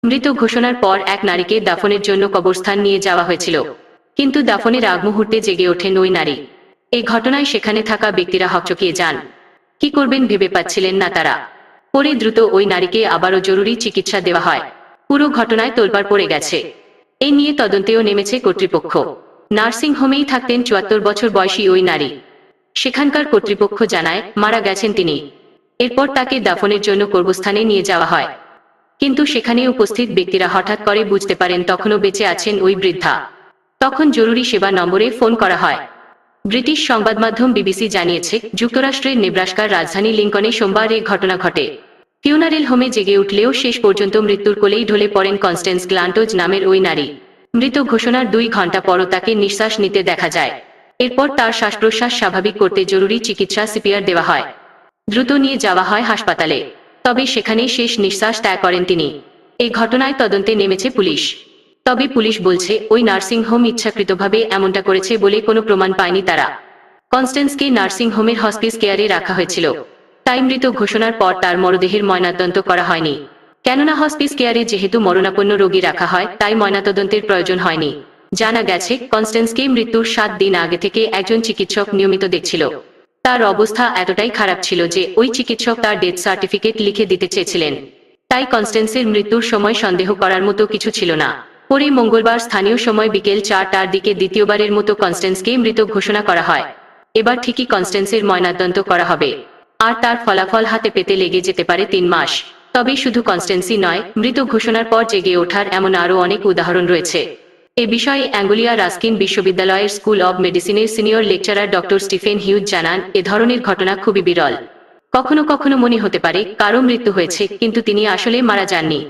মৃত ঘোষণার পর এক নারীকে দাফনের জন্য কবরস্থান নিয়ে যাওয়া হয়েছিল, কিন্তু দাফনের আগ মুহূর্তে জেগে ওঠেন ওই নারী। এই ঘটনায় সেখানে থাকা ব্যক্তিরা হকচকিয়ে যান। কি করবেন ভেবে পাচ্ছিলেন না তারা। পরে দ্রুত ওই নারীকে আবারও জরুরি চিকিৎসা দেওয়া হয়। পুরো ঘটনায় তোলপাড় পড়ে গেছে। এই নিয়ে তদন্তেও নেমেছে কর্তৃপক্ষ। নার্সিং হোমেই থাকতেন ৭৪ বছর বয়সী ওই নারী। সেখানকার কর্তৃপক্ষ জানায় মারা গেছেন তিনি। এরপর তাকে দাফনের জন্য কবরস্থানে নিয়ে যাওয়া হয়, কিন্তু সেখানে উপস্থিত ব্যক্তিরা হঠাৎ করে বুঝতে পারেন তখনও বেঁচে আছেন ওই বৃদ্ধা। তখন জরুরি সেবা নম্বরে ফোন করা হয়। ব্রিটিশ সংবাদমাধ্যম বিবিসি জানিয়েছে, যুক্তরাষ্ট্রের নেব্রাস্কার রাজধানী লিঙ্কনে সোমবার এই ঘটনা ঘটে। ফিউনারেল হোমে জেগে উঠলেও শেষ পর্যন্ত মৃত্যুর কোলেই ঢলে পড়েন কনস্ট্যান্স গ্লান্টোজ নামের ওই নারী। মৃত ঘোষণার 2 ঘণ্টা পরও তাকে নিঃশ্বাস নিতে দেখা যায়। এরপর তার শ্বাস প্রশ্বাস স্বাভাবিক করতে জরুরি চিকিৎসা সিপিআর দেওয়া হয়। দ্রুত নিয়ে যাওয়া হয় হাসপাতালে, তবে সেখানেই শেষ নিঃশ্বাস ত্যাগ করেন তিনি। এই ঘটনায় তদন্তে নেমেছে পুলিশ। তবে পুলিশ বলছে ওই নার্সিং হোম ইচ্ছাকৃতভাবে এমনটা করেছে বলে কোনো প্রমাণ পায়নি তারা। কনস্ট্যান্সকে নার্সিং হোমের হসপিস কেয়ারে রাখা হয়েছিল, তাই মৃত ঘোষণার পর তার মরদেহের ময়নাতদন্ত করা হয়নি। কেননা হসপিস কেয়ারে যেহেতু মরণাপন্ন রোগী রাখা হয়, তাই ময়নাতদন্তের প্রয়োজন হয়নি। জানা গেছে, কনস্ট্যান্সকে মৃত্যুর 7 দিন আগে থেকে একজন চিকিৎসক নিয়মিত দেখছিল। তার অবস্থা এতটাই খারাপ ছিল যে ওই চিকিৎসক তার ডেথ সার্টিফিকেট লিখে দিতে চেয়েছিলেন। তাই কনস্ট্যান্সের মৃত্যুর সময় সন্দেহ করার মতো কিছু ছিল না। পরে মঙ্গলবার স্থানীয় সময় বিকেল 4টার দিকে দ্বিতীয়বারের মতো কনস্ট্যান্সকে মৃত ঘোষণা করা হয়। এবার ঠিকই কনস্ট্যান্সের ময়নাতদন্ত করা হবে, আর তার ফলাফল হাতে পেতে লেগে যেতে পারে 3 মাস। তবে শুধু কনস্ট্যান্সই নয়, মৃত ঘোষণার পর জেগে ওঠার এমন আরও অনেক উদাহরণ রয়েছে। এ বিষয়ে অ্যাঙ্গোলিয়া রাস্কিন বিশ্ববিদ্যালয়ের স্কুল অব মেডিসিনের senior lecturer doctor Stephen huge জানান, এ ধরনের ঘটনা খুবই বিরল। কখনো কখনো মনে হতে পারে কারো মৃত্যু হয়েছে, কিন্তু তিনি আসলে মারা যাননি।